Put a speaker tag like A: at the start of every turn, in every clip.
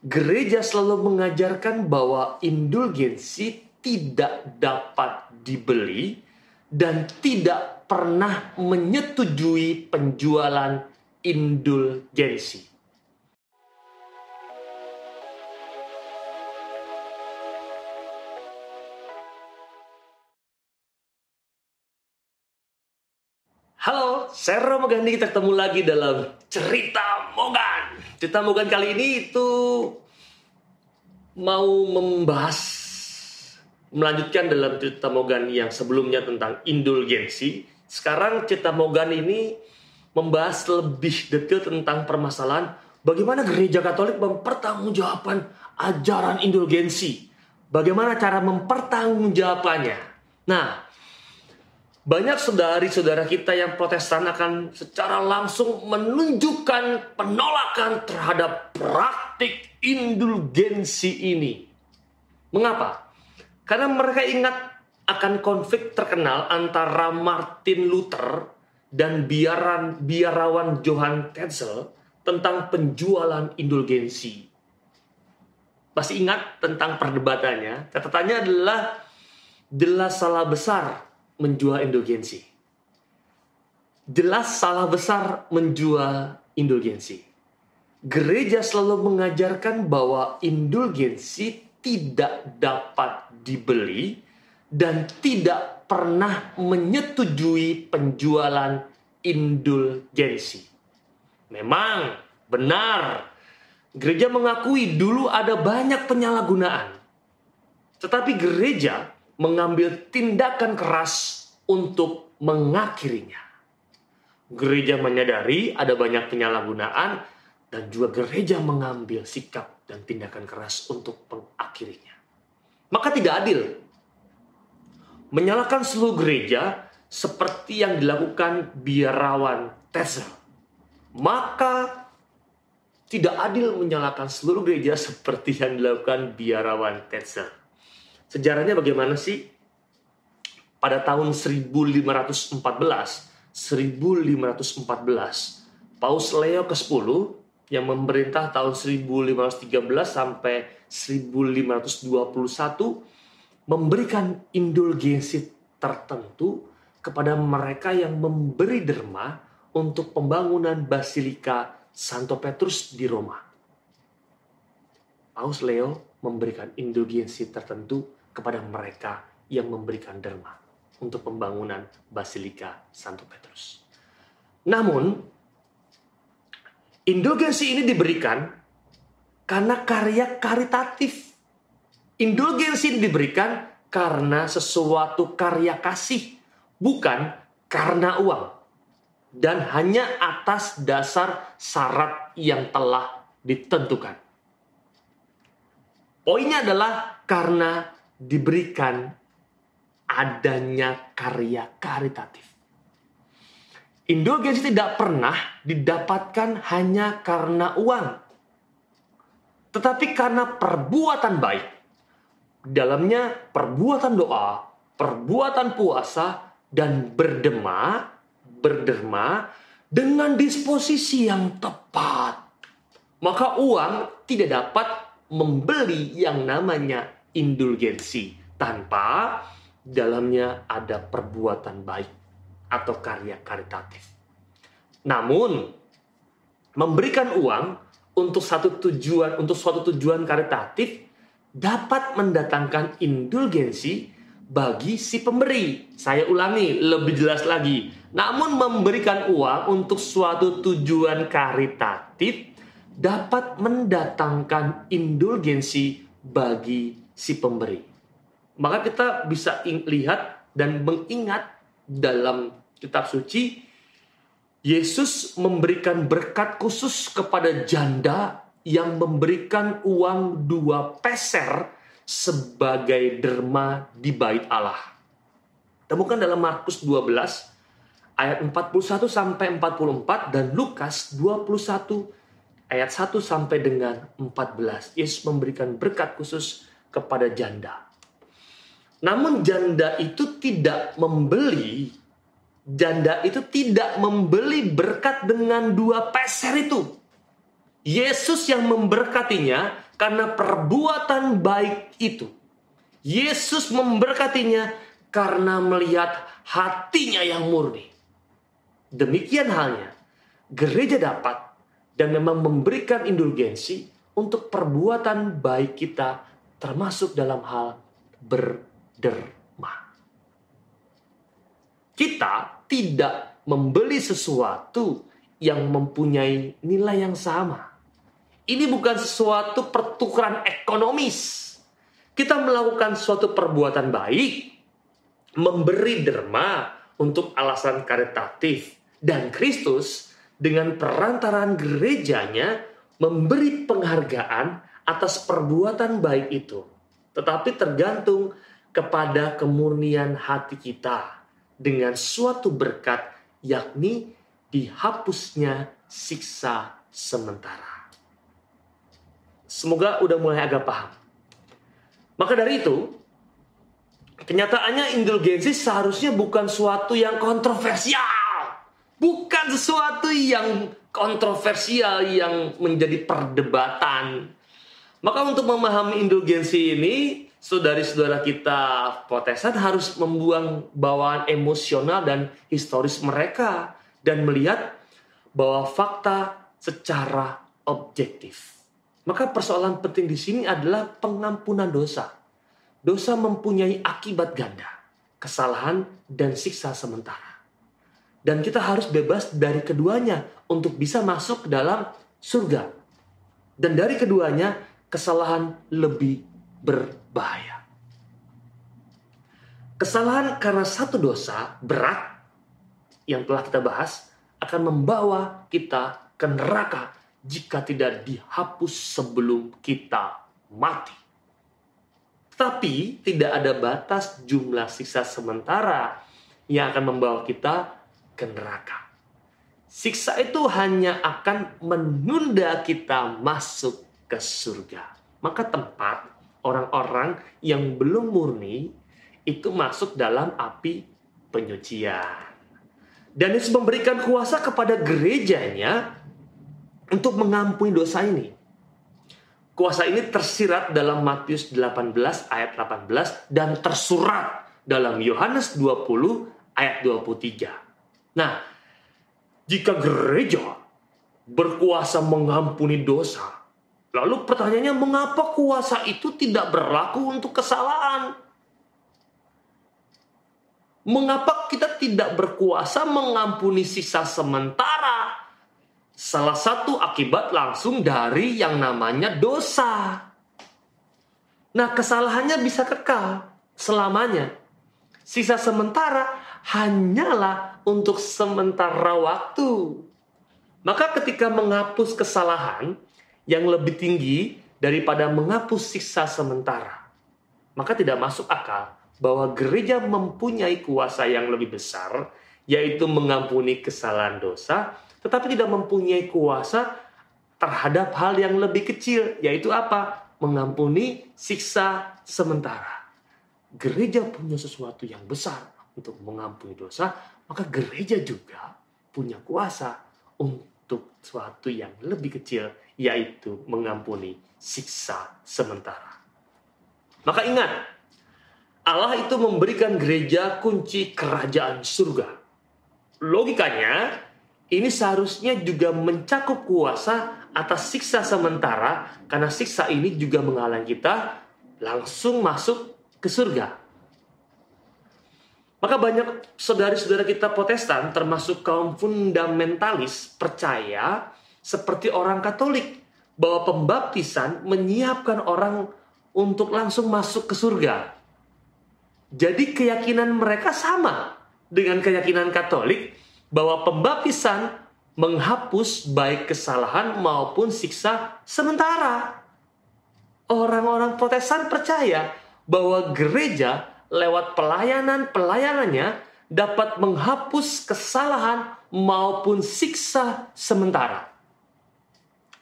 A: Gereja selalu mengajarkan bahwa indulgensi tidak dapat dibeli dan tidak pernah menyetujui penjualan indulgensi. Halo, saya Romo Gandhi. Kita ketemu lagi dalam Cerita Mogan. Cerita Mogan kali ini itu mau melanjutkan dalam Cerita Mogan yang sebelumnya tentang indulgensi. Sekarang Cerita Mogan ini membahas lebih detail tentang permasalahan bagaimana gereja Katolik mempertanggungjawabkan ajaran indulgensi. Bagaimana cara mempertanggungjawabkannya. Nah, banyak saudari-saudara kita yang Protestan akan secara langsung menunjukkan penolakan terhadap praktik indulgensi ini. Mengapa? Karena mereka ingat akan konflik terkenal antara Martin Luther dan biarawan Johann Tetzel tentang penjualan indulgensi. Pasti ingat tentang perdebatannya. Catatannya adalah salah besar menjual indulgensi. Jelas salah besar menjual indulgensi. Gereja selalu mengajarkan bahwa indulgensi tidak dapat dibeli dan tidak pernah menyetujui penjualan indulgensi. Memang benar, gereja mengakui dulu ada banyak penyalahgunaan. Tetapi gereja mengambil tindakan keras untuk mengakhirinya. Gereja menyadari ada banyak penyalahgunaan dan juga gereja mengambil sikap dan tindakan keras untuk mengakhirinya. Maka tidak adil menyalahkan seluruh gereja seperti yang dilakukan biarawan Tetzel. Maka tidak adil menyalahkan seluruh gereja seperti yang dilakukan biarawan Tetzel. Sejarahnya bagaimana sih? Pada tahun 1514, Paus Leo ke-10 yang memerintah tahun 1513 sampai 1521 memberikan indulgensi tertentu kepada mereka yang memberi derma untuk pembangunan Basilika Santo Petrus di Roma. Paus Leo memberikan indulgensi tertentu kepada mereka yang memberikan derma untuk pembangunan Basilika Santo Petrus. Namun, indulgensi ini diberikan karena karya karitatif. Indulgensi ini diberikan karena sesuatu karya kasih, bukan karena uang. Dan hanya atas dasar syarat yang telah ditentukan. Poinnya adalah karena diberikan adanya karya karitatif. Indulgensi tidak pernah didapatkan hanya karena uang, tetapi karena perbuatan baik. Dalamnya perbuatan doa, perbuatan puasa, dan berderma dengan disposisi yang tepat. Maka uang tidak dapat membeli yang namanya indulgensi tanpa dalamnya ada perbuatan baik atau karya karitatif. Namun, memberikan uang untuk suatu tujuan karitatif dapat mendatangkan indulgensi bagi si pemberi. Saya ulangi lebih jelas lagi. Namun memberikan uang untuk suatu tujuan karitatif dapat mendatangkan indulgensi bagi si pemberi. Maka kita bisa lihat dan mengingat dalam kitab suci, Yesus memberikan berkat khusus kepada janda yang memberikan uang 2 peser sebagai derma di bait Allah. Temukan dalam Markus 12 ayat 41 sampai 44 dan Lukas 21 ayat 1 sampai dengan 14. Yesus memberikan berkat khusus kepada janda. Namun janda itu tidak membeli berkat dengan 2 peser itu. Yesus yang memberkatinya karena perbuatan baik itu. Yesus memberkatinya karena melihat hatinya yang murni. Demikian halnya, gereja dapat dan memang memberikan indulgensi untuk perbuatan baik kita, termasuk dalam hal berderma. Kita tidak membeli sesuatu yang mempunyai nilai yang sama. Ini bukan sesuatu pertukaran ekonomis. Kita melakukan suatu perbuatan baik, memberi derma untuk alasan karitatif, dan Kristus dengan perantaraan gerejanya memberi penghargaan atas perbuatan baik itu. Tetapi tergantung kepada kemurnian hati kita dengan suatu berkat, yakni dihapusnya siksa sementara. Semoga udah mulai agak paham. Maka dari itu, kenyataannya indulgensi seharusnya bukan suatu yang kontroversial. Bukan sesuatu yang kontroversial yang menjadi perdebatan. Maka untuk memahami indulgensi ini, saudara-saudara kita Protestan harus membuang bawaan emosional dan historis mereka dan melihat bahwa fakta secara objektif. Maka persoalan penting di sini adalah pengampunan dosa. Dosa mempunyai akibat ganda, kesalahan dan siksa sementara. Dan kita harus bebas dari keduanya untuk bisa masuk ke dalam surga. Dan dari keduanya, kesalahan lebih berbahaya. Kesalahan karena satu dosa berat yang telah kita bahas akan membawa kita ke neraka jika tidak dihapus sebelum kita mati. Tapi tidak ada batas jumlah siksa sementara yang akan membawa kita ke neraka. Siksa itu hanya akan menunda kita masuk ke surga. Maka tempat orang-orang yang belum murni itu masuk dalam api penyucian. Dan Yesus memberikan kuasa kepada gerejanya untuk mengampuni dosa ini. Kuasa ini tersirat dalam Matius 18 ayat 18 dan tersurat dalam Yohanes 20 ayat 23. Nah, jika gereja berkuasa mengampuni dosa, lalu pertanyaannya, mengapa kuasa itu tidak berlaku untuk kesalahan? Mengapa kita tidak berkuasa mengampuni siksa sementara? Salah satu akibat langsung dari yang namanya dosa. Nah, kesalahannya bisa kekal selamanya. Siksa sementara hanyalah untuk sementara waktu. Maka ketika menghapus kesalahan yang lebih tinggi daripada menghapus siksa sementara, maka tidak masuk akal bahwa gereja mempunyai kuasa yang lebih besar, yaitu mengampuni kesalahan dosa, tetapi tidak mempunyai kuasa terhadap hal yang lebih kecil, yaitu apa? Mengampuni siksa sementara. Gereja punya sesuatu yang besar untuk mengampuni dosa, maka gereja juga punya kuasa untuk sesuatu yang lebih kecil, yaitu mengampuni siksa sementara. Maka ingat, Allah itu memberikan gereja kunci kerajaan surga. Logikanya, ini seharusnya juga mencakup kuasa atas siksa sementara, karena siksa ini juga menghalangi kita langsung masuk ke surga. Maka banyak saudara-saudara kita Protestan, termasuk kaum fundamentalis, percaya seperti orang Katolik, bahwa pembaptisan menyiapkan orang untuk langsung masuk ke surga. Jadi keyakinan mereka sama dengan keyakinan Katolik, bahwa pembaptisan menghapus baik kesalahan maupun siksa sementara. Orang-orang Protestan percaya bahwa gereja lewat pelayanannya dapat menghapus kesalahan maupun siksa sementara.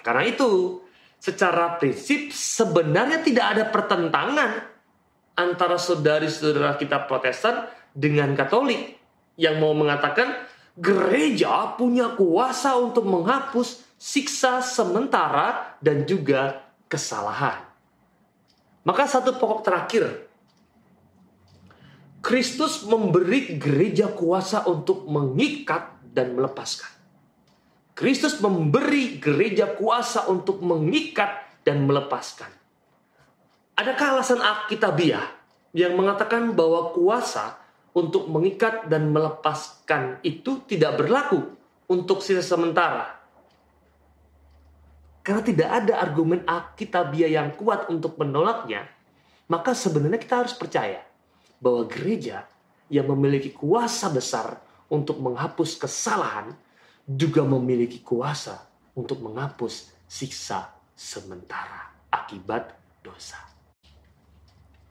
A: Karena itu, secara prinsip sebenarnya tidak ada pertentangan antara saudari-saudara kita Protestan dengan Katolik yang mau mengatakan gereja punya kuasa untuk menghapus siksa sementara dan juga kesalahan. Maka satu pokok terakhir, Kristus memberi gereja kuasa untuk mengikat dan melepaskan. Kristus memberi gereja kuasa untuk mengikat dan melepaskan. Adakah alasan Alkitabiah yang mengatakan bahwa kuasa untuk mengikat dan melepaskan itu tidak berlaku untuk sisa sementara? Karena tidak ada argumen Alkitabiah yang kuat untuk menolaknya, maka sebenarnya kita harus percaya bahwa gereja yang memiliki kuasa besar untuk menghapus kesalahan juga memiliki kuasa untuk menghapus siksa sementara akibat dosa.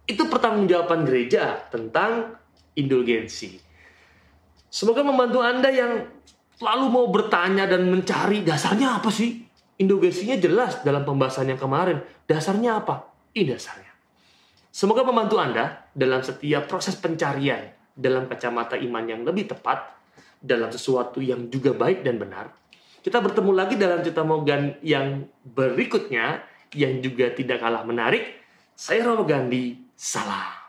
A: Itu pertanggungjawaban gereja tentang indulgensi. Semoga membantu Anda yang selalu mau bertanya dan mencari dasarnya apa sih? Indulgensinya jelas dalam pembahasan yang kemarin. Dasarnya apa? Ini dasarnya. Semoga membantu Anda dalam setiap proses pencarian dalam kacamata iman yang lebih tepat, dalam sesuatu yang juga baik dan benar. Kita bertemu lagi dalam cerita Morgan yang berikutnya, yang juga tidak kalah menarik. Saya Romo Gandhi, salam.